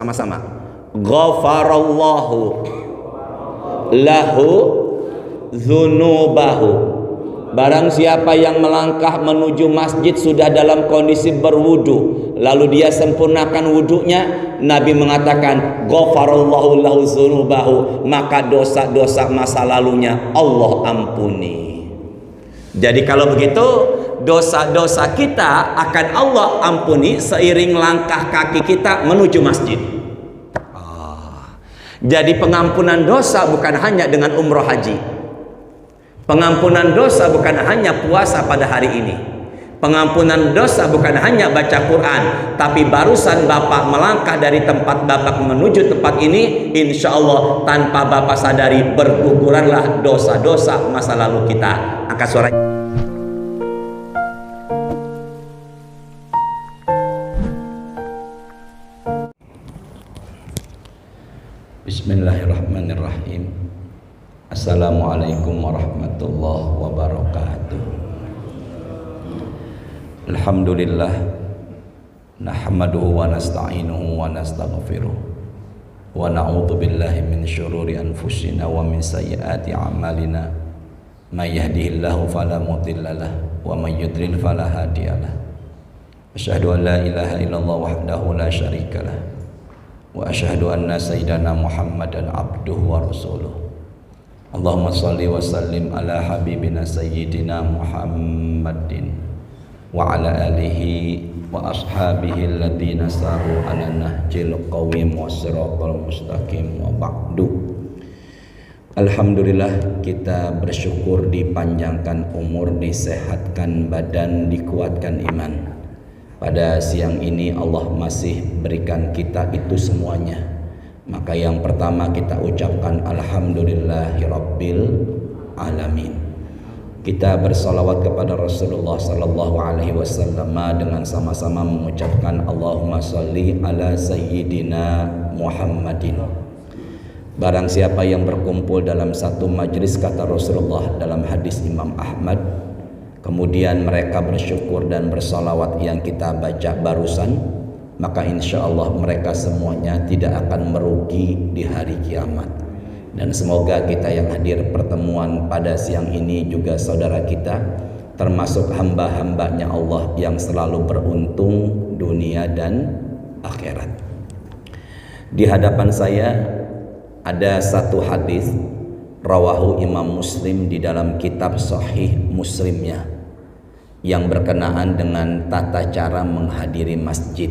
Sama-sama. Ghafarallahu lahu dzunubahu. Barang siapa yang melangkah menuju masjid sudah dalam kondisi berwudu, lalu dia sempurnakan wudunya, Nabi mengatakan ghafarallahu lahu dzunubahu, maka dosa-dosa masa lalunya Allah ampuni. Jadi kalau begitu dosa-dosa kita akan Allah ampuni seiring langkah kaki kita menuju masjid. Jadi pengampunan dosa bukan hanya dengan umroh haji. Pengampunan dosa bukan hanya puasa pada hari ini. Pengampunan dosa bukan hanya baca Quran, tapi barusan Bapak melangkah dari tempat Bapak menuju tempat ini, insya Allah tanpa Bapak sadari berguguranlah dosa-dosa masa lalu kita. Angkat suara. Bismillahirrahmanirrahim. Assalamualaikum warahmatullahi wabarakatuh. Alhamdulillah, nahmaduhu wa nasta'inuhu wa nastaghfiruh wa na'udzu billahi min syururi anfusina wa min sayyiati a'malina. May yahdihillahu fala mudilla lahu wa may yudlil fala hadiyalah. Asyhadu an la ilaha illallah wahdahu la syarikalah wa asyhadu anna sayyidana Muhammadan abduhu wa rasuluh. Allahumma salli wa sallim ala habibina sayyidina Muhammadin wa ala alihi wa ashabihi alladhina saru ala nahjil qawim wa siratal mustaqim wa ba'du. Alhamdulillah, kita bersyukur dipanjangkan umur, disehatkan badan, dikuatkan iman. Pada siang ini Allah masih berikan kita itu semuanya. Maka yang pertama kita ucapkan alhamdulillahirabbil alamin. Kita bersalawat kepada Rasulullah sallallahu alaihi wasallam dengan sama-sama mengucapkan Allahumma sholli ala sayyidina Muhammadin. Barang siapa yang berkumpul dalam satu majlis, kata Rasulullah dalam hadis Imam Ahmad, kemudian mereka bersyukur dan bersalawat yang kita baca barusan, maka insya Allah mereka semuanya tidak akan merugi di hari kiamat. Dan semoga kita yang hadir pertemuan pada siang ini juga saudara kita termasuk hamba-hambanya Allah yang selalu beruntung dunia dan akhirat. Di hadapan saya ada satu hadis rawahu Imam Muslim di dalam kitab Sahih Muslimnya yang berkenaan dengan tata cara menghadiri masjid.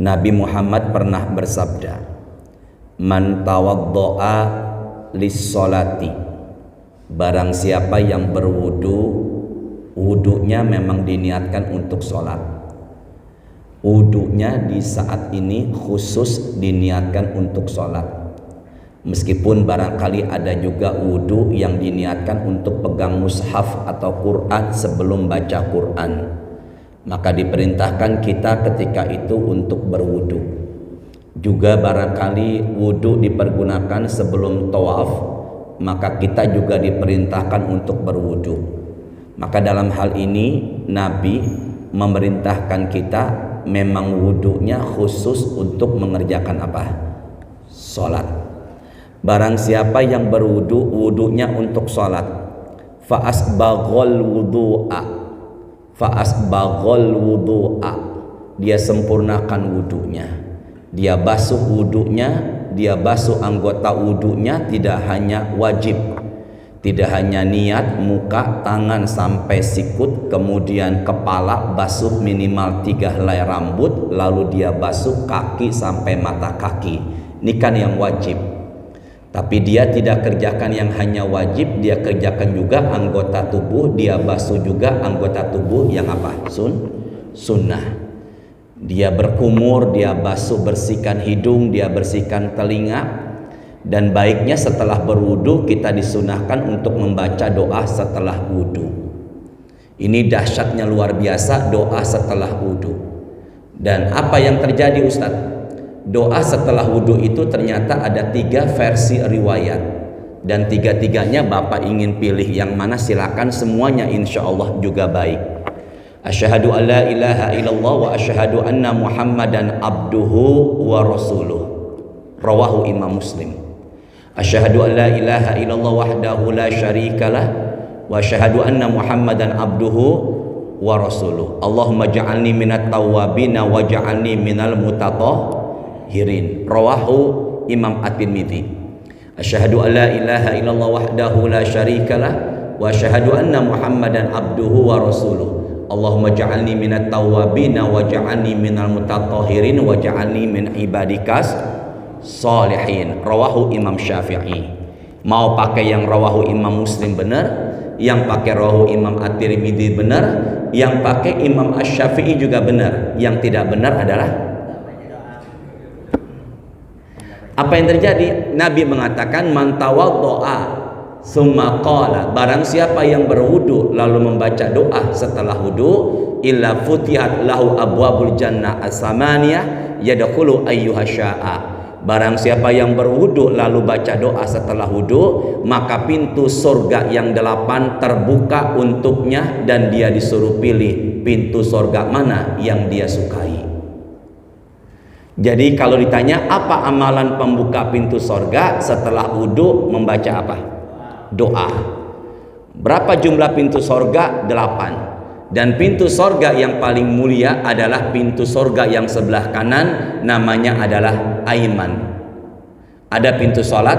Nabi Muhammad pernah bersabda, man tawaddo'a lis-sholati, barang siapa yang berwudu, wudunya memang diniatkan untuk sholat. Wudunya di saat ini khusus diniatkan untuk sholat. Meskipun barangkali ada juga wudu yang diniatkan untuk pegang mushaf atau Quran sebelum baca Quran, maka diperintahkan kita ketika itu untuk berwudu. Juga barangkali wudu dipergunakan sebelum tawaf, maka kita juga diperintahkan untuk berwudu. Maka dalam hal ini Nabi memerintahkan kita memang wudunya khusus untuk mengerjakan apa? Sholat. Barang siapa yang berwudu, wudunya untuk sholat, fa asbaghal wudu'a, dia sempurnakan wudunya, dia basuh wudunya, dia basuh anggota wudunya, tidak hanya wajib, tidak hanya niat muka, tangan sampai sikut, kemudian kepala basuh minimal 3 helai rambut, lalu dia basuh kaki sampai mata kaki. Ini kan yang wajib. Tapi dia tidak kerjakan yang hanya wajib, dia kerjakan juga anggota tubuh, dia basuh juga anggota tubuh yang apa? Sunnah. Dia berkumur, dia basuh, bersihkan hidung, dia bersihkan telinga. Dan baiknya setelah berwudu kita disunahkan untuk membaca doa setelah wudu. Ini dahsyatnya luar biasa, doa setelah wudu. Dan apa yang terjadi Ustadz? Doa setelah wudhu itu ternyata ada 3 versi riwayat, dan 3-tiganya Bapak ingin pilih yang mana silakan, semuanya insya Allah juga baik. Asyhadu an la ilaha illallah wa asyhadu anna Muhammadan abduhu wa rasuluh. Rawahu Imam Muslim. Asyhadu an la ilaha illallah wahdahu la syarikalah wa asyhadu anna Muhammadan abduhu wa rasuluh. Allahumma ja'alni minat tawwabina wa ja'alni minal mutatahhirin. Rawahu Imam At-Tirmidzi. Asyhadu an la ilaha illallah wahdahu la syarikalah wa asyhadu anna Muhammadan abduhu wa rasuluh. Allahumma ja'alni minat tawwabina wa ja'alni minal mutatahhirin wa ja'alni min ibadikas salihin. Rawahu Imam Syafi'i. Mau pakai yang rawahu Imam Muslim benar, yang pakai rawahu Imam At-Tirmidzi benar, yang pakai Imam Asy-Syafi'i juga benar. Yang tidak benar adalah apa yang terjadi? Nabi mengatakan man tawaddo'a summa qala, barang siapa yang berwudu lalu membaca doa setelah wudu, illa futihat lahu abwabul jannah as-samaniyah yadkhulu ayyuha syaa. Barang siapa yang berwudu lalu baca doa setelah wudu, maka pintu surga yang 8 terbuka untuknya dan dia disuruh pilih pintu surga mana yang dia sukai. Jadi kalau ditanya apa amalan pembuka pintu surga setelah wudu, membaca apa? Doa. Berapa jumlah pintu sorga? 8. Dan pintu sorga yang paling mulia adalah pintu sorga yang sebelah kanan, namanya adalah Aiman. Ada pintu sholat,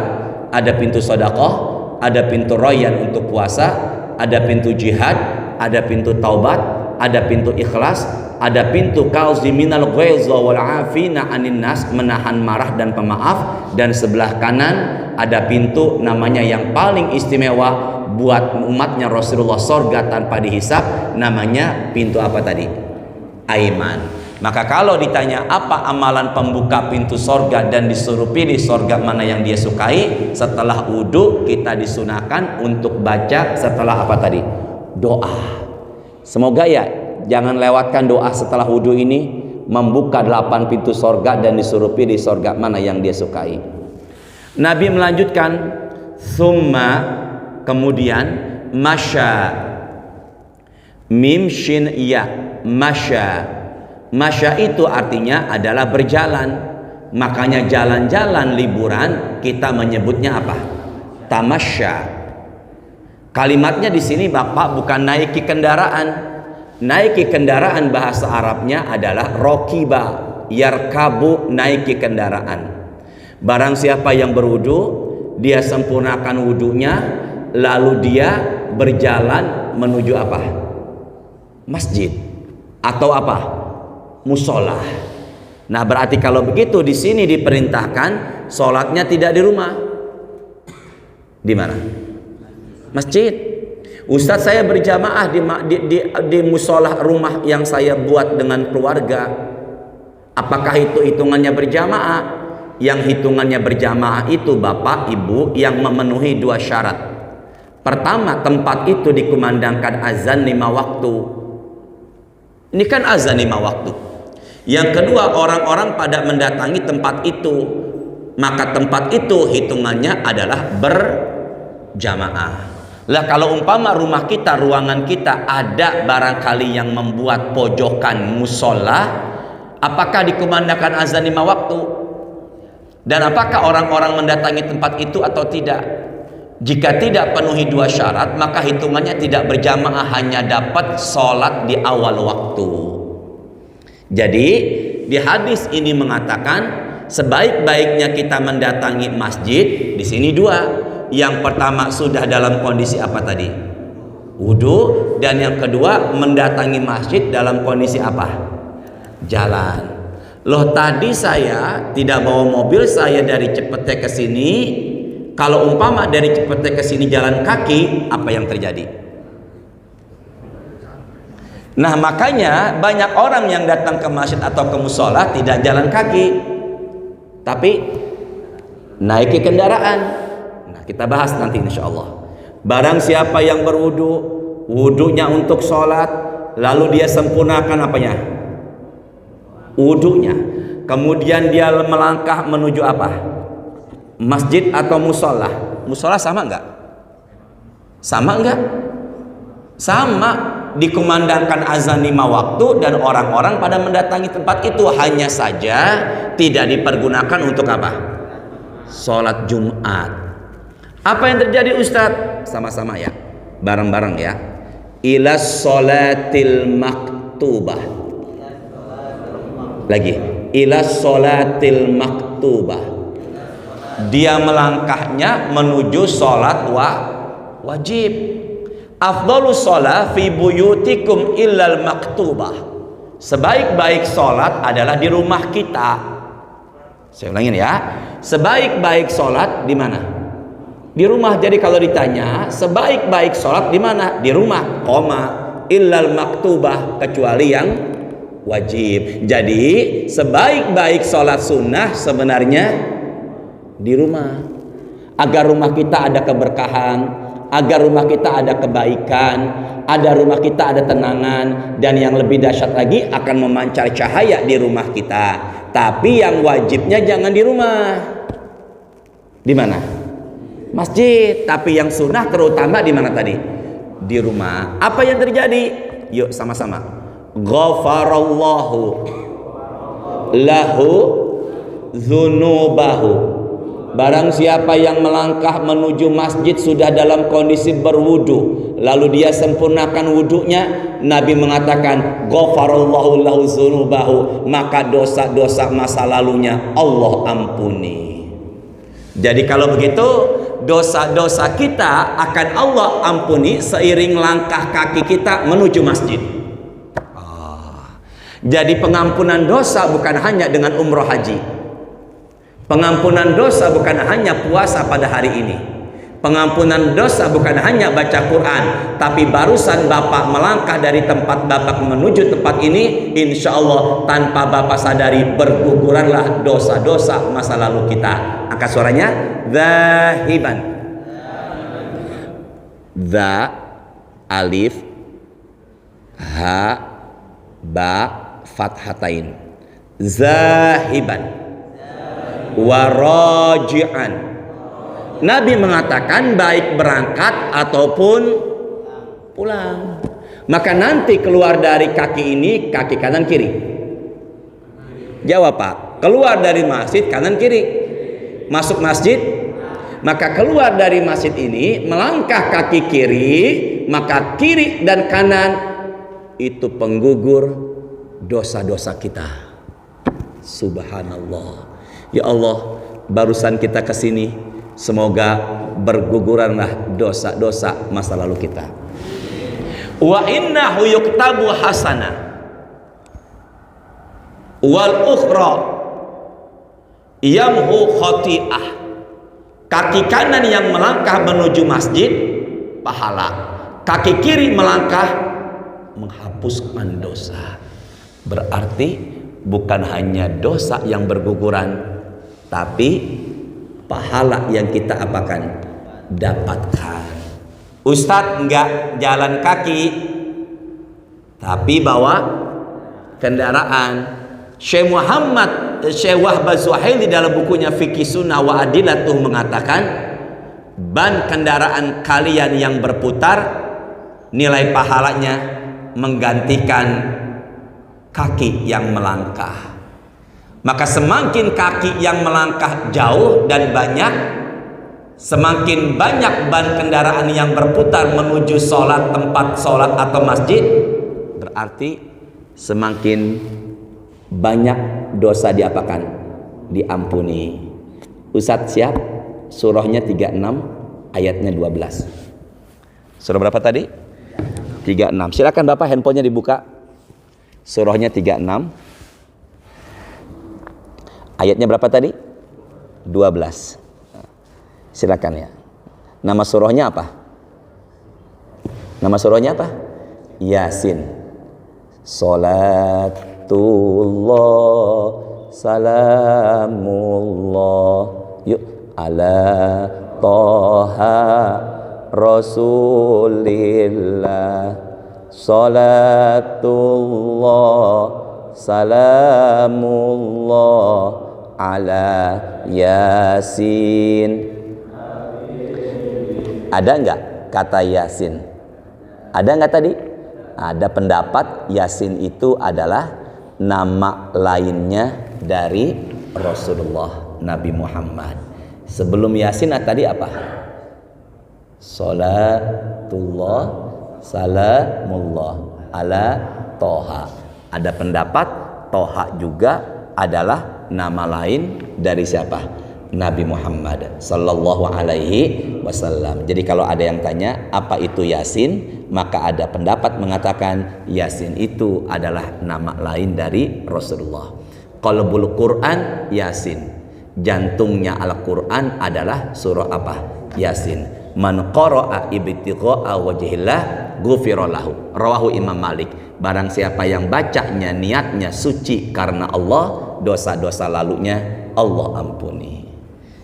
ada pintu sedekah, ada pintu royan untuk puasa, ada pintu jihad, ada pintu taubat, ada pintu ikhlas, ada pintu kauziminal ghaiza wal afina anin nas, menahan marah dan pemaaf. Dan sebelah kanan ada pintu namanya yang paling istimewa buat umatnya Rasulullah, sorga tanpa dihisap, namanya pintu apa tadi? Aiman. Maka kalau ditanya apa amalan pembuka pintu sorga dan disuruh pilih sorga mana yang dia sukai, setelah wudhu kita disunahkan untuk baca setelah apa tadi? Doa. Semoga ya jangan lewatkan doa setelah wudhu ini, membuka 8 pintu sorga dan disuruh pilih sorga mana yang dia sukai. Nabi melanjutkan, summa, kemudian masya, mim shin ya, masya. Masya itu artinya adalah berjalan. Makanya jalan-jalan liburan kita menyebutnya apa? Tamasya. Kalimatnya di sini Bapak bukan naiki kendaraan. Naiki kendaraan bahasa Arabnya adalah rokiba, yarkabu, naiki kendaraan. Barang siapa yang berwudu, dia sempurnakan wudunya, lalu dia berjalan menuju apa? Masjid atau apa? Musola. Nah, berarti kalau begitu di sini diperintahkan sholatnya tidak di rumah. Di mana? Masjid. Ustadz, saya berjamaah di musola rumah yang saya buat dengan keluarga. Apakah itu hitungannya berjamaah? Yang hitungannya berjamaah itu Bapak Ibu yang memenuhi 2 syarat. Pertama, tempat itu dikumandangkan azan 5 waktu. Ini kan azan 5 waktu. Yang kedua, orang-orang pada mendatangi tempat itu, maka tempat itu hitungannya adalah berjamaah. Lah kalau umpama rumah kita, ruangan kita ada barangkali yang membuat pojokan musola, apakah dikumandangkan azan 5 waktu? Dan apakah orang-orang mendatangi tempat itu atau tidak? Jika tidak penuhi 2 syarat, maka hitungannya tidak berjamaah, hanya dapat sholat di awal waktu. Jadi di hadis ini mengatakan sebaik-baiknya kita mendatangi masjid di sini 2. Yang pertama sudah dalam kondisi apa tadi? Wudu. Dan yang kedua mendatangi masjid dalam kondisi apa? Jalan. Loh, tadi saya tidak bawa mobil, saya dari Cipete ke sini. Kalau umpama dari Cipete ke sini jalan kaki, apa yang terjadi? Nah, makanya banyak orang yang datang ke masjid atau ke musola tidak jalan kaki, tapi naiki kendaraan. Nah, kita bahas nanti insya Allah. Barang siapa yang berwudu, wudunya untuk sholat, lalu dia sempurnakan apanya? Wudunya. Kemudian dia melangkah menuju apa? Masjid atau musola. Musola sama enggak? Sama enggak? Sama. dikumandangkan azan 5 waktu dan orang-orang pada mendatangi tempat itu. Hanya saja tidak dipergunakan untuk apa? Sholat Jumat. Apa yang terjadi Ustadz? Sama-sama ya, bareng-bareng ya. Ila sholatil maktubah. Lagi, ila sholatil maktubah. Dia melangkahnya menuju sholat wajib. Afdhalus sholat fi buyutikum illal maktubah. Sebaik-baik sholat adalah di rumah kita. Saya ulangin ya. Sebaik-baik sholat di mana? Di rumah. Jadi kalau ditanya sebaik-baik sholat di mana? Di rumah. Koma illal maktubah, kecuali yang wajib. Jadi sebaik-baik sholat sunnah sebenarnya di rumah. Agar rumah kita ada keberkahan, agar rumah kita ada kebaikan, ada rumah kita ada tenangan, dan yang lebih dahsyat lagi akan memancar cahaya di rumah kita. Tapi yang wajibnya jangan di rumah. Di mana? Masjid. Tapi yang sunnah terutama di mana tadi? Di rumah. Apa yang terjadi? Yuk sama-sama. Ghafarallahu lahu dzunubahu. Barang siapa yang melangkah menuju masjid sudah dalam kondisi berwudu, lalu dia sempurnakan wudunya, Nabi mengatakan ghafarallahu lahu dzunubahu, maka dosa-dosa masa lalunya Allah ampuni. Jadi kalau begitu dosa-dosa kita akan Allah ampuni seiring langkah kaki kita menuju masjid. Jadi pengampunan dosa bukan hanya dengan umroh haji. Pengampunan dosa bukan hanya puasa pada hari ini. Pengampunan dosa bukan hanya baca Quran. Tapi barusan Bapak melangkah dari tempat Bapak menuju tempat ini, insya Allah tanpa Bapak sadari berguguranlah dosa-dosa masa lalu kita. Angkat suaranya. Zahiban. Za, alif, ha, ba, fathatain. Zahiban. Waraji'an. Nabi mengatakan baik berangkat ataupun pulang. Maka nanti keluar dari kaki ini, kaki kanan kiri. Jawab Pak. Keluar dari masjid kanan kiri. Masuk masjid. Maka keluar dari masjid ini melangkah kaki kiri, maka kiri dan kanan itu penggugur dosa-dosa kita. Subhanallah. Ya Allah, barusan kita ke sini, semoga berguguranlah dosa-dosa masa lalu kita. Wa innahu yuktabu hasana wal ukhra yamhu khati'ah. Kaki kanan yang melangkah menuju masjid pahala, kaki kiri melangkah menghapuskan dosa. Berarti bukan hanya dosa yang berguguran, tapi pahala yang kita apakan? Dapatkan. Ustadz enggak jalan kaki, tapi bawa kendaraan. Syekh Wahbah Zuhaili dalam bukunya Fikih Sunnah wa Adilatuh mengatakan, ban kendaraan kalian yang berputar nilai pahalanya menggantikan kaki yang melangkah. Maka semakin kaki yang melangkah jauh dan banyak, semakin banyak ban kendaraan yang berputar menuju sholat, tempat sholat atau masjid, berarti semakin banyak dosa diapakan? Diampuni. Ustadz siap? Surahnya 36, ayatnya 12. Surah berapa tadi? 36. Silakan Bapak handphonenya dibuka. Surahnya 36. Ayatnya berapa tadi? 12. Silakan ya. Nama surahnya apa? Nama surahnya apa? Yasin. Salatullah salamullah. Yuk. Ala Toha Rasulillah. Salatullah salamullah ala Yasin. Ada enggak kata Yasin? Ada enggak tadi? Ada pendapat Yasin itu adalah nama lainnya dari Rasulullah Nabi Muhammad. Sebelum Yasin tadi apa? Salatullah salamullah ala Toha. Ada pendapat Toha juga adalah nama lain dari siapa? Nabi Muhammad sallallahu alaihi wasallam. Jadi kalau ada yang tanya apa itu Yasin, maka ada pendapat mengatakan Yasin itu adalah nama lain dari Rasulullah. Qalbul Quran Yasin. Jantungnya Al-Quran adalah surah apa? Yasin. Man qara'a ibtigha'a wajhillah ghufira lahu. Rawahu Imam Malik. Barang siapa yang bacanya niatnya suci karena Allah, dosa-dosa lalunya Allah ampuni.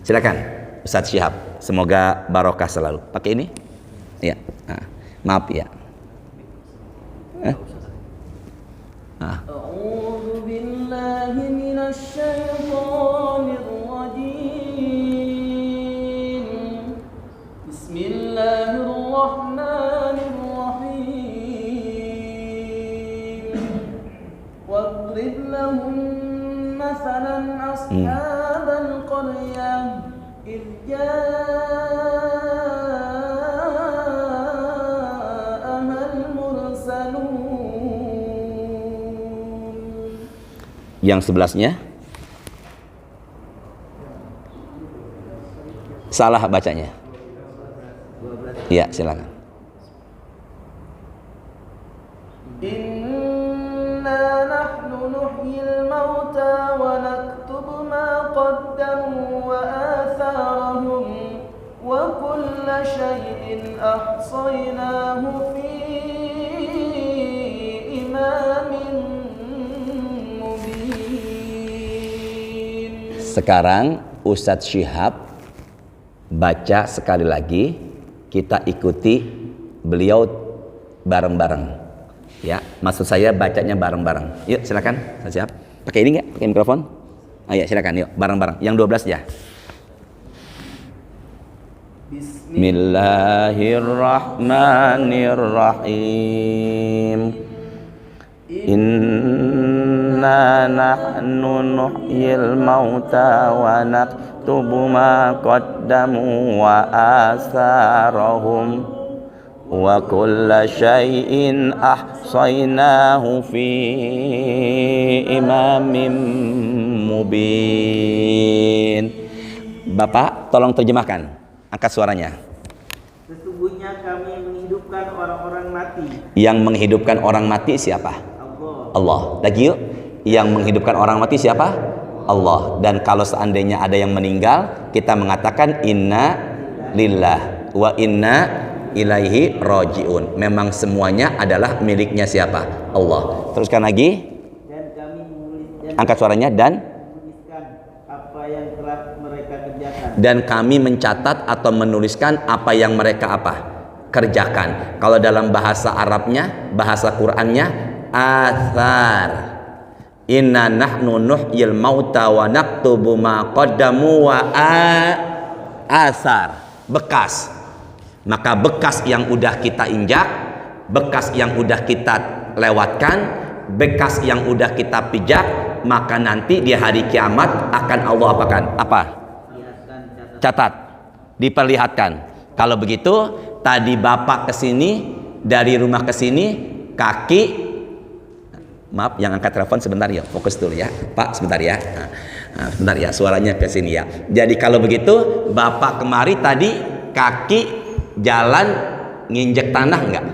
Silakan Ustadz Syihab, semoga barokah selalu. Pakai ini? Ya. Nah, maaf ya. A'udzu billahi minasy syaithanir rajim. Bismillahirrahmanirrahim. Wadrib lahum mathalan ashabal qaryah إذ جاءها المرسلون. Yang sebelasnya salah bacanya. Ya, silakan. Inna nahnu nuhyil mauta wa naktubu ma qaddamu wa atharahum wa kulla shay'in ahsaynahu fi imamin mubin. Sekarang Ustadz Syihab baca sekali lagi, kita ikuti beliau bareng-bareng. Ya, maksud saya bacanya bareng-bareng. Yuk silakan, siap. Pakai ini nggak? Pakai mikrofon? Ayo silakan, yuk bareng-bareng. Yang 12 ya. Bismillahirrahmanirrahim. Inna nahnu nuhyil mauta wa naktubu ma qaddamu wa asarahum wa kulla syai'in ahsaynahu fi imamin mubin. Bapak tolong terjemahkan, angkat suaranya. Sesungguhnya kami menghidupkan orang-orang mati. Yang menghidupkan orang mati siapa? Allah. Lagi yuk. Yang menghidupkan orang mati siapa? Allah. Dan kalau seandainya ada yang meninggal, kita mengatakan inna lillah wa inna ilaihi rajiun. Memang semuanya adalah miliknya siapa? Allah. Teruskan lagi. Dan kami menulis Angkat suaranya. Dan menuliskan apa yang telah mereka kerjakan. dan kami mencatat atau menuliskan apa yang mereka apa? Kerjakan. Kalau dalam bahasa Arabnya, bahasa Qur'annya athar. Inna nahnu nuhyil mauta wa naktubu ma qaddamu wa asar. Bekas. Maka bekas yang udah kita injak, bekas yang udah kita lewatkan, bekas yang udah kita pijak, maka nanti di hari kiamat akan Allah apakan? Apa? Catat, diperlihatkan. Kalau begitu, tadi bapak kesini, dari rumah ke sini, kaki, maaf yang angkat telepon sebentar ya, fokus dulu ya, Pak sebentar ya. Nah, sebentar ya, suaranya ke sini ya. Jadi kalau begitu, bapak kemari tadi kaki jalan nginjek tanah enggak?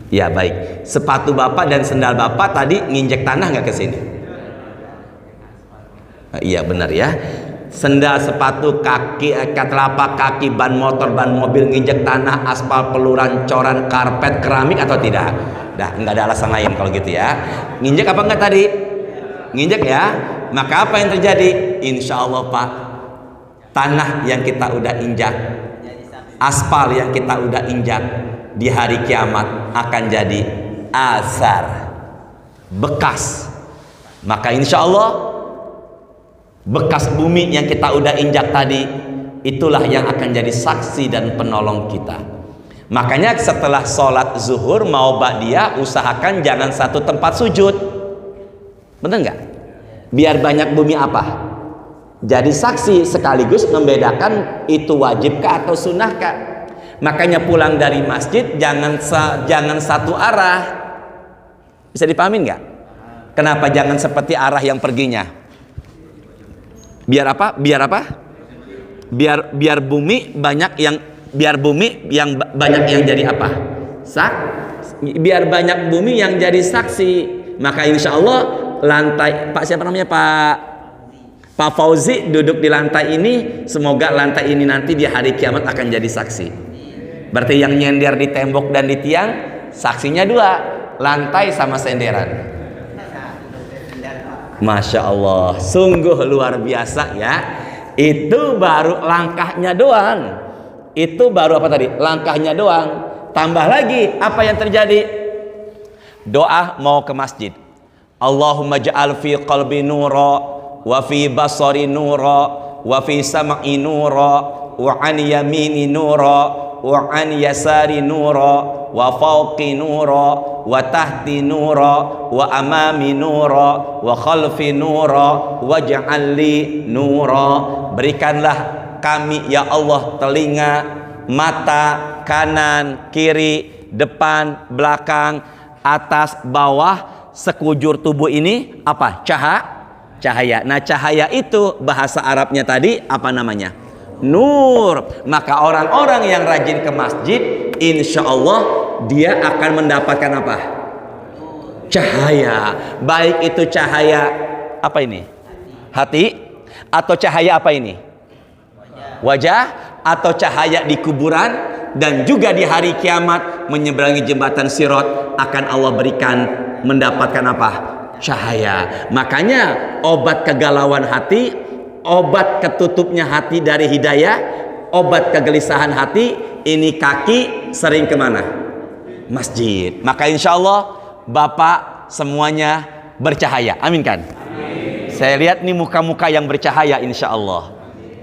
Ya baik. Sepatu bapak dan sendal bapak tadi nginjek tanah enggak ke sini? Iya benar ya. Sendal, sepatu, kaki, telapak kaki, ban motor, ban mobil nginjek tanah, aspal, peluran, coran, karpet, keramik atau tidak? Dah enggak ada alasan lain kalau gitu ya. Nginjek apa enggak tadi? Nginjek ya. Maka apa yang terjadi? Insya Allah Pak, tanah yang kita udah injak, aspal yang kita udah injak, di hari kiamat akan jadi asar, bekas. Maka insya Allah bekas bumi yang kita udah injak tadi itulah yang akan jadi saksi dan penolong kita. Makanya setelah sholat zuhur mau ba'diyah, usahakan jangan satu tempat sujud. Bener nggak? Biar banyak bumi apa? Jadi saksi, sekaligus membedakan itu wajibkah atau sunnahkah. Makanya pulang dari masjid jangan satu arah. Bisa dipahami nggak? Kenapa jangan seperti arah yang perginya? Biar apa? Biar bumi banyak yang banyak yang jadi apa? Biar banyak bumi yang jadi saksi. Maka insya Allah lantai, Pak siapa namanya, Pak Fauzi duduk di lantai ini, semoga lantai ini nanti di hari kiamat akan jadi saksi. Berarti yang nyender di tembok dan di tiang, saksinya dua, lantai sama senderan. Masya Allah, sungguh luar biasa ya. Itu baru langkahnya doang. Itu baru apa tadi? Langkahnya doang. Tambah lagi apa yang terjadi? Doa mau ke masjid. Allahumma ja'al fi qalbi nura wa fi basari nura wa fi sam'i nura wa an yamini nura wa an yasari nura wa fawqi nura wa tahti nura wa amami nura wa khalfi nura waj'al li nura. Berikanlah kami ya Allah telinga, mata, kanan, kiri, depan, belakang, atas, bawah, sekujur tubuh ini apa? Cahaya. Nah, cahaya itu bahasa Arabnya tadi apa namanya? Nur. Maka orang-orang yang rajin ke masjid, insya Allah dia akan mendapatkan apa? Cahaya. Baik itu cahaya apa ini? Hati. Atau cahaya apa ini? Wajah. Atau cahaya di kuburan. Dan juga di hari kiamat menyeberangi jembatan Sirat akan Allah berikan mendapatkan apa? Cahaya. Makanya obat kegalauan hati, obat ketutupnya hati dari hidayah, obat kegelisahan hati, ini kaki sering kemana? Masjid. Maka insya Allah Bapak semuanya bercahaya. Amin kan? Amin. Saya lihat nih muka-muka yang bercahaya insya Allah.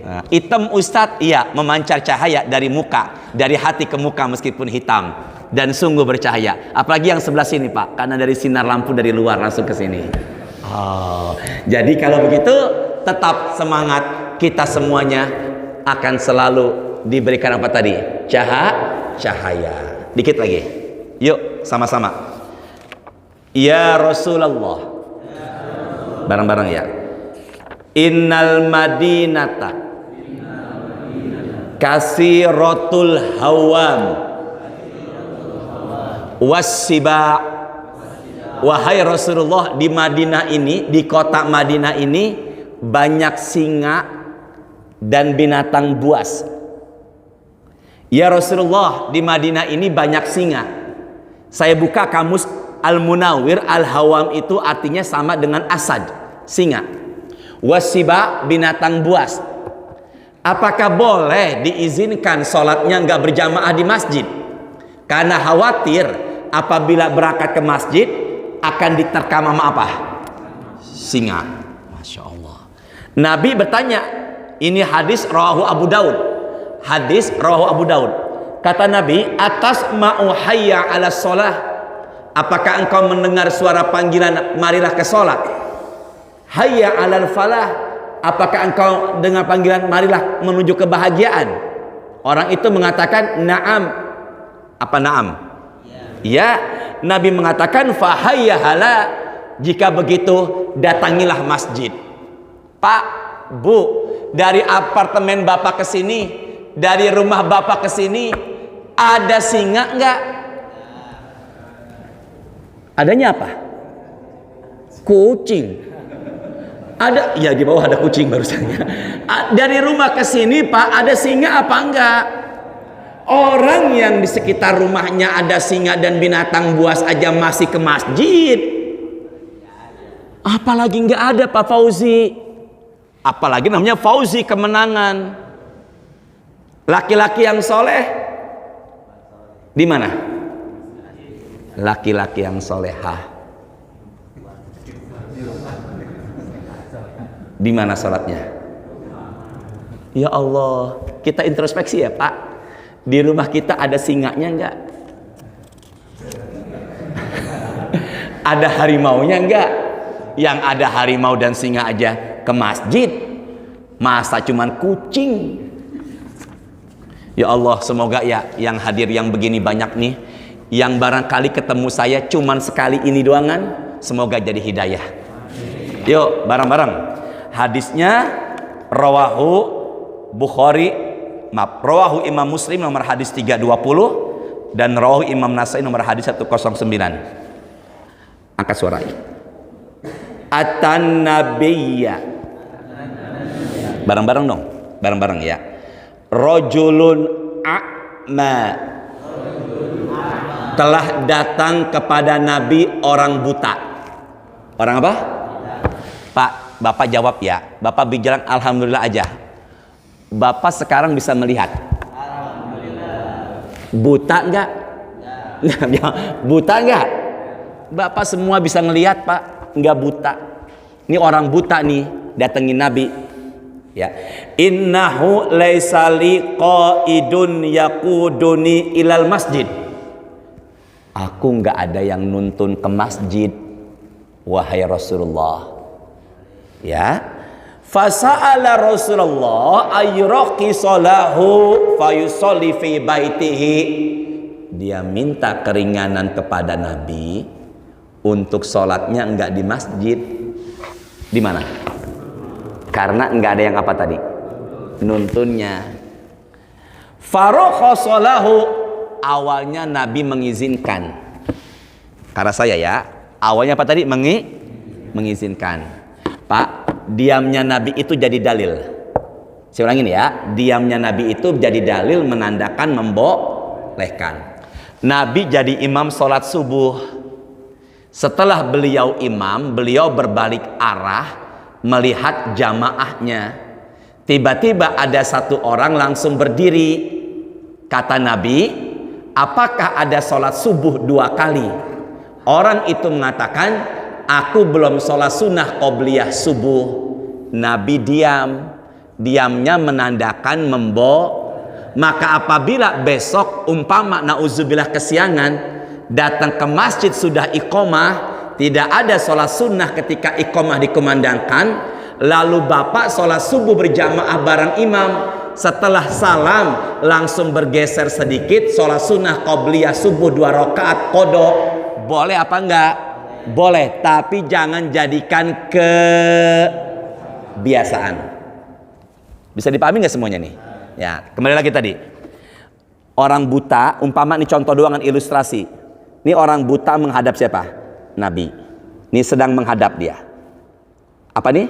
Nah, hitam Ustadz, iya, memancar cahaya dari muka, dari hati ke muka meskipun hitam, dan sungguh bercahaya. Apalagi yang sebelah sini Pak, karena dari sinar lampu dari luar langsung ke sini. Oh, jadi kalau begitu tetap semangat, kita semuanya akan selalu diberikan apa tadi? Cahaya. Dikit lagi, yuk sama-sama. Ya Rasulullah, bareng-bareng ya. Innal madinata kasiratul hawam wassiba. Wahai Rasulullah, di Madinah ini, di kota Madinah ini banyak singa dan binatang buas. Ya Rasulullah, di Madinah ini banyak singa. Saya buka kamus Al-Munawwir, Al-Hawam itu artinya sama dengan asad, singa. Wassiba, binatang buas. Apakah boleh diizinkan sholatnya nggak berjamaah di masjid? Karena khawatir apabila berangkat ke masjid akan diterkam sama apa? Singa. Masya Allah. Nabi bertanya, ini hadis rawahu Abu Daud. Hadis rawahu Abu Daud. Kata Nabi, atas ma'u hayya ala sholah. Apakah engkau mendengar suara panggilan marilah ke sholat? Hayya alal falah. Apakah engkau dengar panggilan marilah menuju kebahagiaan? Orang itu mengatakan na'am. Apa na'am? Ya. Nabi mengatakan fahayya hala. Jika begitu datangilah masjid. Pak, Bu, dari apartemen Bapak ke sini, dari rumah Bapak ke sini, ada singa enggak? Adanya apa? Kucing. Ada, ya di bawah ada kucing barusannya. Dari rumah ke sini Pak, ada singa apa enggak? Orang yang di sekitar rumahnya ada singa dan binatang buas aja masih ke masjid. Apalagi enggak ada Pak Fauzi. Apalagi namanya Fauzi kemenangan. Laki-laki yang soleh di mana? Laki-laki yang solehah. Di mana salatnya? Ya Allah, Kita introspeksi ya Pak. Di rumah kita ada singanya enggak? Ada harimaunya enggak? Yang ada harimau dan singa aja ke masjid, masa cuman kucing? Ya Allah, semoga ya yang hadir yang begini banyak nih, yang barangkali ketemu saya cuman sekali ini doangan, semoga jadi hidayah. Yuk bareng-bareng. Hadisnya rawahu Bukhari, rawahu Imam Muslim nomor hadis 320 dan rawahu Imam Nasai nomor hadis 109. Angkat suara. Atan nabiyya. Bareng-bareng dong, bareng-bareng ya. Rajulun a'ma. Telah datang kepada Nabi orang buta. Orang apa? Pak, Bapak jawab ya. Bapak bilang alhamdulillah aja. Bapak sekarang bisa melihat. Buta enggak? Buta enggak? Bapak semua bisa ngelihat Pak, enggak buta. Ini orang buta nih datengin Nabi. Ya, innahu laisa li qaidun yaquduni ilal masjid. Aku enggak ada yang nuntun ke masjid, wahai Rasulullah. Ya, fasa'ala Rasulullah ayraqi salahu fayusalli fi baitihi. Dia minta keringanan kepada Nabi untuk sholatnya enggak di masjid. Di mana? Karena enggak ada yang apa tadi? Nuntunnya. Farokhosolahu, awalnya Nabi mengizinkan. Karena saya ya, awalnya apa tadi? Mengizinkan. Pak, diamnya Nabi itu jadi dalil. Saya ulangin ya, diamnya Nabi itu jadi dalil menandakan membolehkan. Nabi jadi imam sholat subuh. Setelah beliau imam, beliau berbalik arah melihat jamaahnya. Tiba-tiba ada satu orang langsung berdiri. Kata Nabi, apakah ada sholat subuh 2 kali? Orang itu mengatakan, aku belum sholat sunnah qobliyah subuh. Nabi diam. Diamnya menandakan maka apabila besok umpama nauzubillah kesiangan datang ke masjid sudah iqomah, tidak ada sholat sunnah ketika iqomah dikumandangkan, lalu bapak sholat subuh berjamaah bareng imam, setelah salam langsung bergeser sedikit sholat sunnah qobliyah subuh 2 rakaat qodho, boleh apa enggak? Boleh, tapi jangan jadikan kebiasaan. Bisa dipahami nggak semuanya nih? Ya, kembali lagi tadi. Orang buta, umpama ini contoh doang ilustrasi. Ini orang buta menghadap siapa? Nabi. Ini sedang menghadap dia. Apa nih?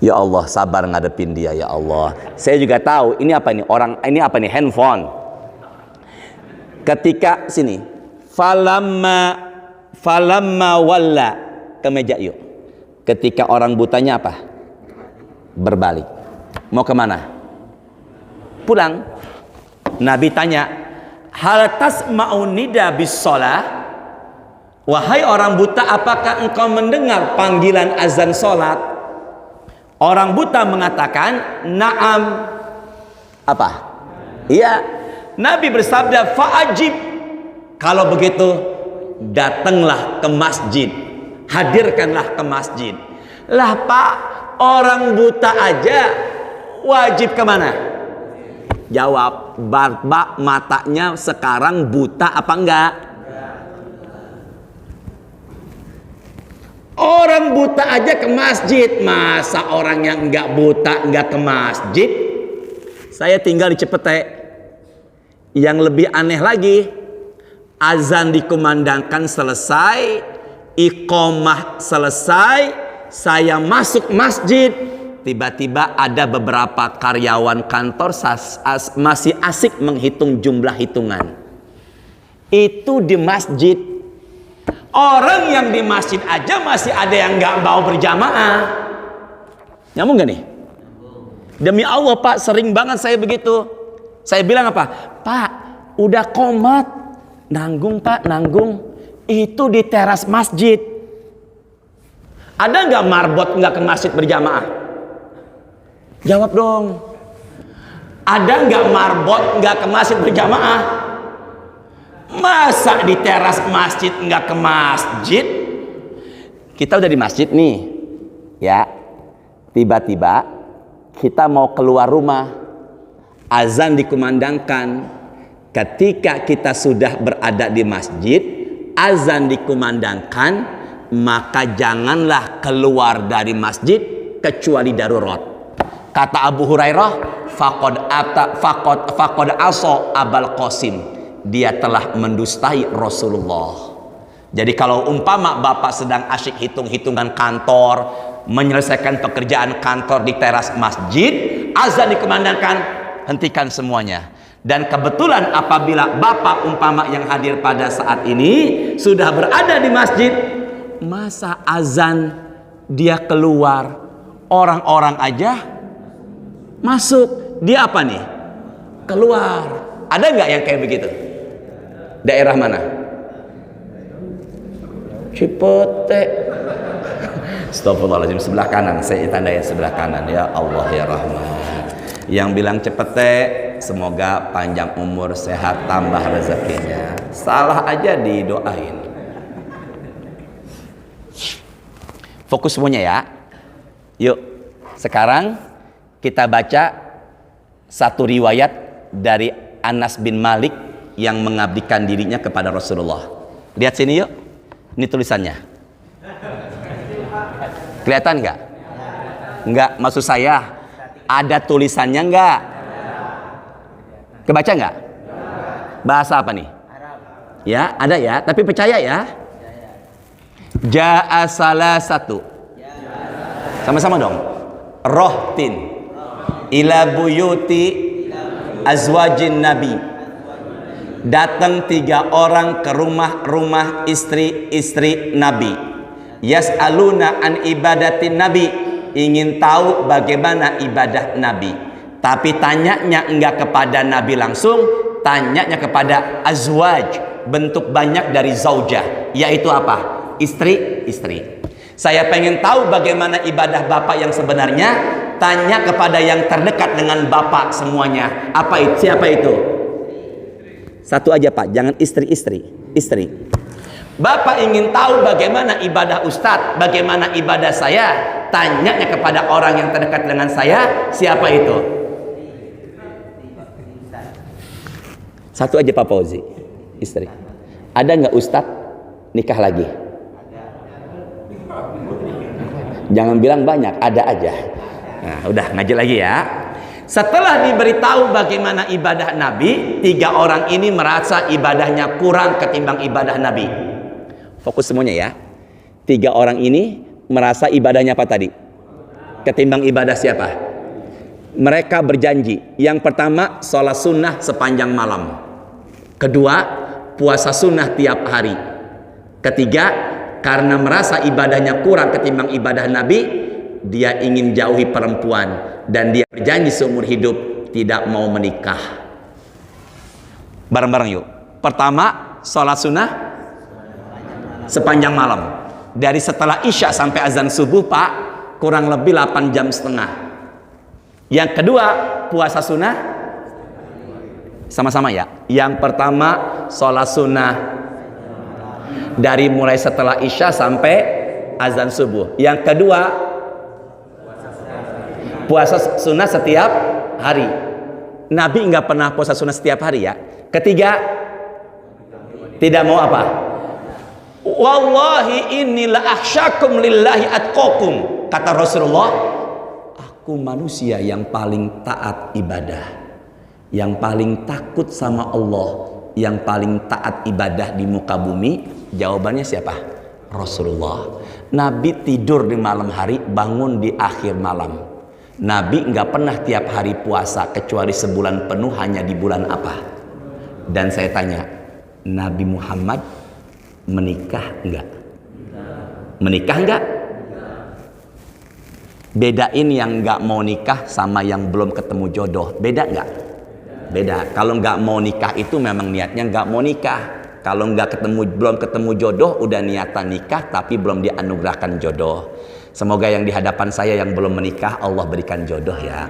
Ya Allah, sabar ngadepin dia ya Allah. Saya juga tahu ini apa nih? Orang ini apa nih? Handphone. Ketika sini, falamma walla, ke meja yuk. Ketika orang butanya apa? Berbalik. Mau kemana? Pulang. Nabi tanya, hal tasma'u nida bis shalah? Wahai orang buta, apakah engkau mendengar panggilan azan salat? Orang buta mengatakan, na'am. Apa? Iya. Nabi bersabda, fa'ajib. Kalau begitu, datanglah ke masjid. Hadirkanlah ke masjid. Lah Pak, orang buta aja wajib kemana? Jawab, Bapak matanya sekarang buta apa enggak? Orang buta aja ke masjid, masa orang yang enggak buta enggak ke masjid? Saya tinggal di Cipete. Yang lebih aneh lagi, azan dikumandangkan selesai, iqomah selesai, saya masuk masjid, tiba-tiba ada beberapa karyawan kantor masih asik menghitung jumlah hitungan. Itu di masjid. Orang yang di masjid aja masih ada yang nggak mau berjamaah. Nyambung gak nih? Demi Allah Pak, sering banget saya begitu. Saya bilang apa? Pak, udah qomat. Nanggung Pak, nanggung. Itu di teras masjid. Ada nggak marbot nggak ke masjid berjamaah? Jawab dong. Ada nggak marbot nggak ke masjid berjamaah? Masa di teras masjid nggak ke masjid? Kita udah di masjid nih, ya. Tiba-tiba kita mau keluar rumah, azan dikumandangkan. Ketika kita sudah berada di masjid, azan dikumandangkan, maka janganlah keluar dari masjid kecuali darurat. Kata Abu Hurairah, faqad asa Abul Qasim, dia telah mendustai Rasulullah. Jadi kalau umpama bapak sedang asyik hitung-hitungan kantor, menyelesaikan pekerjaan kantor di teras masjid, azan dikumandangkan, hentikan semuanya. Dan kebetulan apabila bapak umpama yang hadir pada saat ini sudah berada di masjid, masa azan dia keluar, orang-orang aja masuk, dia apa nih? Keluar. Ada nggak yang kayak begitu? Daerah mana? Cipete. Astagfirullahaladzim, sebelah kanan. Saya tandain sebelah kanan. Ya Allah ya Rahman. Yang bilang Cipete, semoga panjang umur, sehat, tambah rezekinya. Salah aja didoain. Fokus semuanya ya. Yuk, sekarang kita baca satu riwayat dari Anas bin Malik yang mengabdikan dirinya kepada Rasulullah. Lihat sini yuk. Ini tulisannya. Kelihatan nggak? Nggak, maksud saya ada tulisannya nggak? Kebaca nggak? Bahasa apa nih? Ya, ada ya. Tapi percaya ya. Ja'a salasatu. Sama-sama dong. Rohtin ila buyuti azwajin nabi. Datang 3 orang ke rumah-rumah istri-istri Nabi. Yas'aluna an ibadatin Nabi, ingin tahu bagaimana ibadah Nabi. Tapi tanyanya enggak kepada Nabi langsung, tanyanya kepada azwaj, bentuk banyak dari zaujah, yaitu apa? Istri-istri. Saya pengen tahu bagaimana ibadah bapak yang sebenarnya, tanya kepada yang terdekat dengan bapak semuanya. Apa itu? Siapa itu? Satu aja Pak, jangan istri-istri. Istri. Bapak ingin tahu bagaimana ibadah Ustadz, bagaimana ibadah saya, tanyanya kepada orang yang terdekat dengan saya. Siapa itu? Satu aja Pak Fauzi, istri. Ada nggak Ustadz nikah lagi? Jangan bilang banyak, ada aja. Nah, udah ngaji lagi ya. Setelah diberitahu bagaimana ibadah Nabi, 3 orang ini merasa ibadahnya kurang ketimbang ibadah Nabi. Fokus semuanya ya. 3 orang ini merasa ibadahnya apa tadi? Ketimbang ibadah siapa? Mereka berjanji. Yang pertama, sholat sunnah sepanjang malam. Kedua, puasa sunnah tiap hari. Ketiga, karena merasa ibadahnya kurang ketimbang ibadah Nabi, dia ingin jauhi perempuan. Dan dia berjanji seumur hidup tidak mau menikah. Bareng-bareng yuk. Pertama, sholat sunnah sepanjang malam. Dari setelah isya sampai azan subuh Pak, kurang lebih 8 jam setengah. Yang kedua, puasa sunnah sama-sama ya. Yang pertama, sholat sunnah dari mulai setelah isya sampai azan subuh. Yang kedua, puasa sunnah setiap hari. Nabi nggak pernah puasa sunnah setiap hari ya. Ketiga, tidak mau apa? Wallahi inilah akhsyakum lillahi atqakum. Kata Rasulullah, aku manusia yang paling taat ibadah, yang paling takut sama Allah, yang paling taat ibadah di muka bumi. Jawabannya siapa? Rasulullah. Nabi tidur di malam hari, bangun di akhir malam. Nabi nggak pernah tiap hari puasa kecuali sebulan penuh, hanya di bulan apa? Dan saya tanya, Nabi Muhammad menikah enggak? Menikah enggak? Bedain yang nggak mau nikah sama yang belum ketemu jodoh. Beda enggak? Beda. Kalau nggak mau nikah itu memang niatnya nggak mau nikah. Kalau belum ketemu jodoh, udah niatan nikah tapi belum dianugerahkan jodoh. Semoga yang di hadapan saya yang belum menikah, Allah berikan jodoh ya.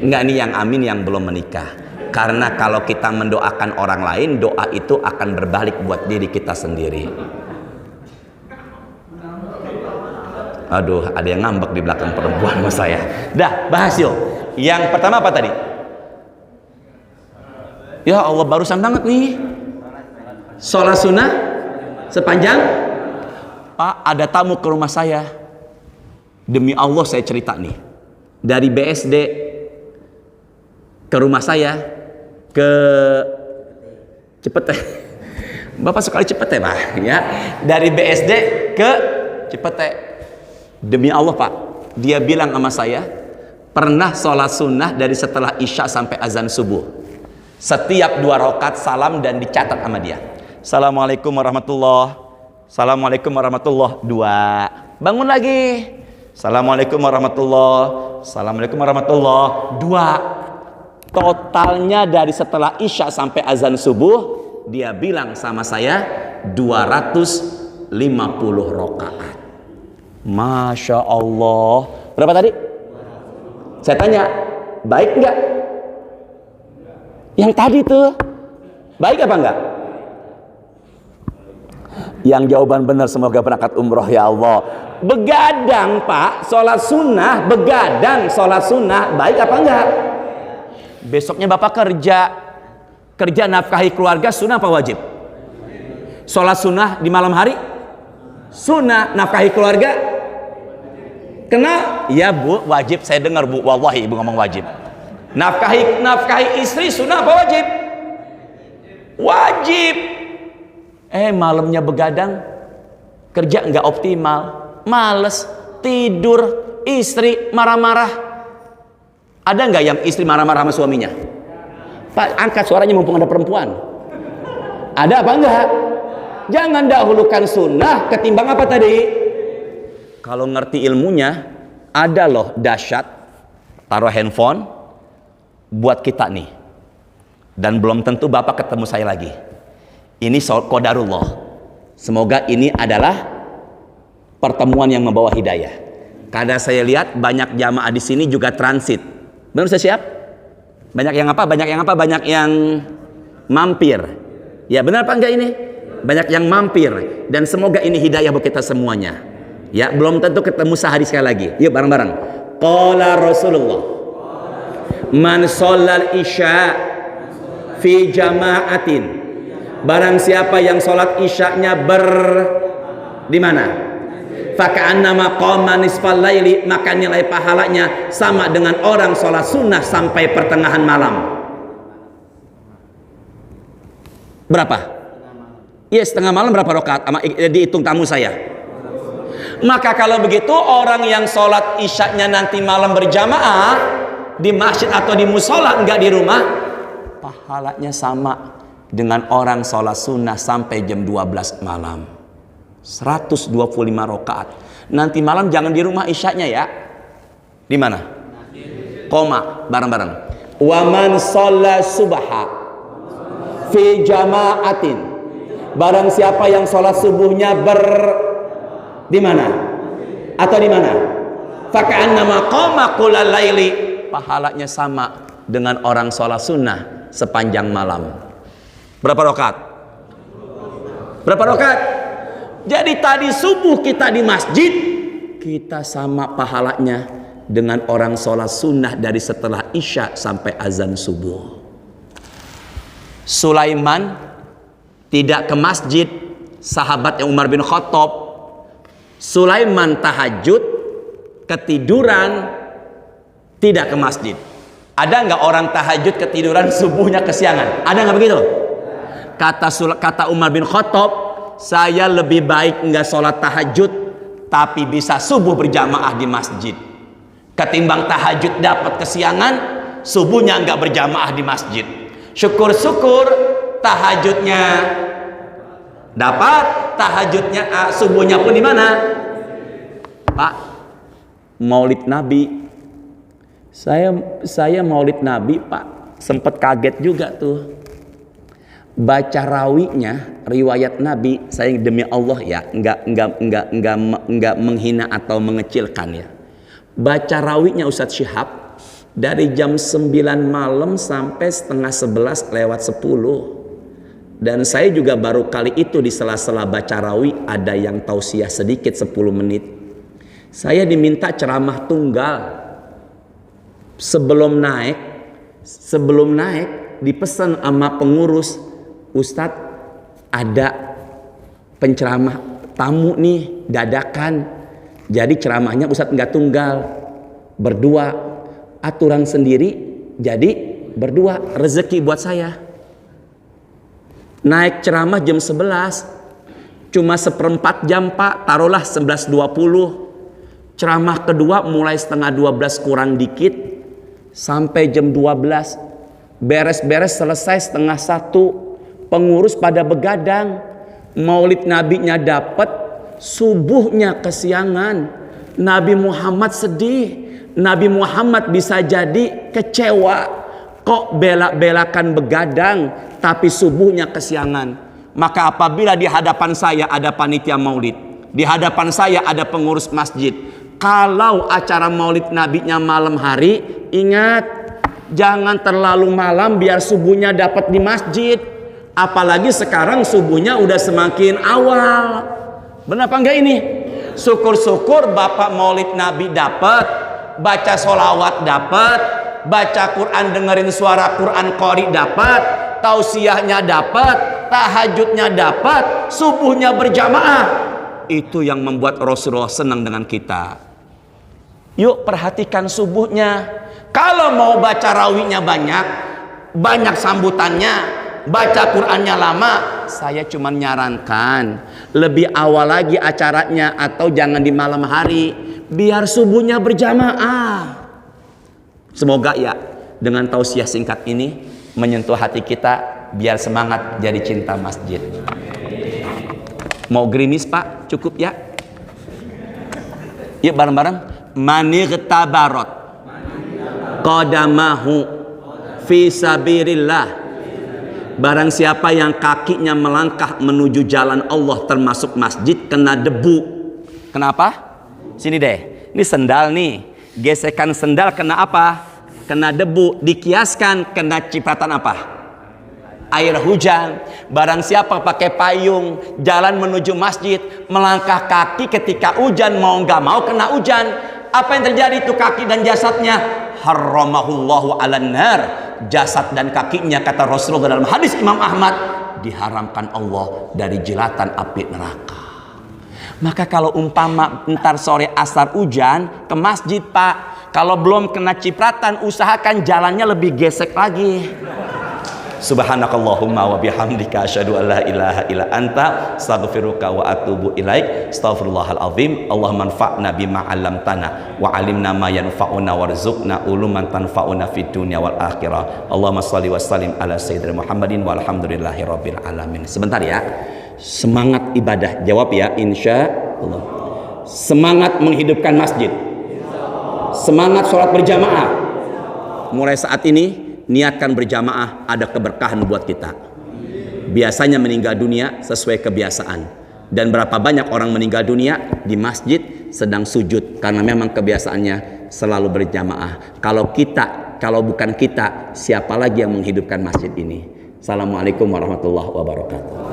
Enggak nih yang amin yang belum menikah. Karena kalau kita mendoakan orang lain, doa itu akan berbalik buat diri kita sendiri. Aduh, ada yang ngambek di belakang perempuan sama saya. Dah, bahas yuk. Yang pertama apa tadi? Ya Allah, barusan banget nih. Sholat sunnah sepanjang. Pak, ada tamu ke rumah saya. Demi Allah saya cerita nih. Dari BSD ke rumah saya ke Cipete. Bapak sekali Cipete, Pak, ya. Dari BSD ke Cipete. Demi Allah, Pak, dia bilang sama saya, pernah sholat sunnah dari setelah Isya sampai azan subuh. Setiap 2 rakaat salam dan dicatat sama dia. Assalamualaikum warahmatullahi. Assalamualaikum warahmatullahi. 2. Bangun lagi. Assalamualaikum warahmatullahi. Assalamualaikum warahmatullahi. 2. Totalnya dari setelah Isya sampai azan subuh, dia bilang sama saya 250 rakaat. Masya Allah. Berapa tadi? Saya tanya, baik enggak? Yang tadi tuh baik apa enggak? Yang jawaban benar semoga berangkat umroh ya Allah. Begadang Pak, sholat sunnah, begadang sholat sunnah, baik apa enggak? Besoknya Bapak kerja nafkahi keluarga, sunnah apa wajib? Sholat sunnah di malam hari, sunnah. Nafkahi keluarga, kena? Ya Bu, wajib. Saya dengar Bu, wallahi Ibu ngomong wajib. Nafkahi istri, sunnah apa wajib? Wajib. Malamnya begadang, kerja nggak optimal, males, tidur, istri marah-marah. Ada nggak yang istri marah-marah sama suaminya? Pak, angkat suaranya mumpung ada perempuan. Ada apa enggak? Jangan dahulukan sunnah ketimbang apa tadi? Kalau ngerti ilmunya, ada loh dahsyat. Taruh handphone buat kita nih. Dan belum tentu Bapak ketemu saya lagi. Ini soal qadarullah. Semoga ini adalah pertemuan yang membawa hidayah. Karena saya lihat banyak jamaah di sini juga transit. Benar saya siap? Banyak yang apa? Banyak yang mampir. Ya benar apa enggak ini? Banyak yang mampir. Dan semoga ini hidayah buat kita semuanya. Ya belum tentu ketemu sehari sekali lagi. Yuk bareng-bareng. Qala Rasulullah, man shallal isya fi jama'atin. Barang siapa yang sholat isyaknya di mana? Faka'annama qama nisfal laili, maka nilai pahalanya sama dengan orang sholat sunnah sampai pertengahan malam. Berapa? Iya, setengah malam berapa rakaat? Dihitung tamu saya. Maka kalau begitu orang yang sholat isyaknya nanti malam berjamaah di masjid atau di musola, enggak di rumah, pahalanya sama dengan orang sholat sunnah sampai jam 12 malam. 125 rakaat. Nanti malam jangan di rumah isyaknya ya. Di mana? Koma, bareng-bareng. Wa man shalla subha fi jama'atin. Barang siapa yang sholat subuhnya di mana? Atau di mana? Faka'annama qama qulal laili. Pahalanya sama dengan orang sholat sunnah sepanjang malam. Berapa rakaat? Berapa rakaat? Jadi tadi subuh kita di masjid, kita sama pahalanya dengan orang sholat sunnah dari setelah isya sampai azan subuh. Sulaiman tidak ke masjid, sahabatnya Umar bin Khattab. Sulaiman tahajud, ketiduran, tidak ke masjid. Ada nggak orang tahajud ketiduran subuhnya kesiangan? Ada nggak begitu? Kata Umar bin Khattab, saya lebih baik nggak sholat tahajud tapi bisa subuh berjamaah di masjid ketimbang tahajud dapat kesiangan, subuhnya nggak berjamaah di masjid. Syukur-syukur tahajudnya dapat, tahajudnya subuhnya pun di mana? Pak, Maulid Nabi. Saya Maulid Nabi, Pak, sempat kaget juga tuh. baca rawinya riwayat Nabi, saya demi Allah ya, enggak menghina atau mengecilkan ya. Baca rawinya Ustadz Syihab dari jam 9 malam sampai setengah 11 lewat 10. Dan saya juga baru kali itu di sela-sela baca rawi ada yang tausiah sedikit 10 menit. Saya diminta ceramah tunggal. Sebelum naik dipesan sama pengurus, Ustadz ada penceramah tamu nih dadakan, jadi ceramahnya Ustadz nggak tunggal, berdua, aturan sendiri, jadi berdua, rezeki buat saya. Naik ceramah jam 11, cuma 1/4 jam Pak, taruhlah 11.20. Ceramah kedua mulai setengah 12 kurang dikit sampai jam 12. Beres-beres selesai setengah 1. Pengurus pada begadang, maulid nabinya dapat, subuhnya kesiangan. Nabi Muhammad sedih, Nabi Muhammad bisa jadi kecewa, kok belak-belakan begadang tapi subuhnya kesiangan. Maka apabila di hadapan saya ada panitia maulid, di hadapan saya ada pengurus masjid, kalau acara maulid nabinya malam hari, ingat jangan terlalu malam biar subuhnya dapat di masjid. Apalagi sekarang subuhnya udah semakin awal. Benar apa enggak ini? Syukur-syukur Bapak maulid Nabi dapat, baca sholawat dapat, baca Quran dengerin suara Quran qori dapat, tausiahnya dapat, tahajudnya dapat, subuhnya berjamaah. Itu yang membuat Rasulullah senang dengan kita. Yuk perhatikan subuhnya. Kalau mau baca rawinya banyak sambutannya, baca Qur'annya lama, saya cuma nyarankan lebih awal lagi acaranya atau jangan di malam hari biar subuhnya berjamaah. Semoga ya dengan tausiah singkat ini menyentuh hati kita biar semangat jadi cinta masjid. Mau gerimis Pak? Cukup ya? Yuk bareng-bareng. Manigtabarat qadamahu fi sabirillah. Barang siapa yang kakinya melangkah menuju jalan Allah termasuk masjid kena debu. Kenapa? Sini deh. Ini sendal nih. Gesekan sendal kena apa? Kena debu. Dikiaskan kena cipratan apa? Air hujan. Barang siapa pakai payung jalan menuju masjid, melangkah kaki ketika hujan, mau nggak mau kena hujan. Apa yang terjadi itu kaki dan jasadnya? Haramahullahu alan nar. Jasad dan kakinya kata Rasulullah dalam hadis Imam Ahmad diharamkan Allah dari jilatan api neraka. Maka kalau umpama ntar sore asar hujan ke masjid Pak, kalau belum kena cipratan usahakan jalannya lebih gesek lagi. Subhanakallahumma wa bihamdika asyhadu an la ilaha illa anta astaghfiruka wa atubu ilaik. Astaghfirullahal azim. Allahumma anfa'na bima 'allamtana wa 'allimna ma yanfa'una warzuqna uluman tanfa'una fid dunya wal akhirah. Allahumma shalli wa sallim ala sayyidina Muhammadin walhamdulillahi rabbil alamin. Sebentar ya. Semangat ibadah. Jawab ya insyaallah. Semangat menghidupkan masjid. Semangat sholat berjamaah. Mulai saat ini niatkan berjamaah, ada keberkahan buat kita. Biasanya meninggal dunia sesuai kebiasaan. Dan berapa banyak orang meninggal dunia di masjid sedang sujud karena memang kebiasaannya selalu berjamaah. Kalau bukan kita, siapa lagi yang menghidupkan masjid ini? Assalamualaikum warahmatullahi wabarakatuh.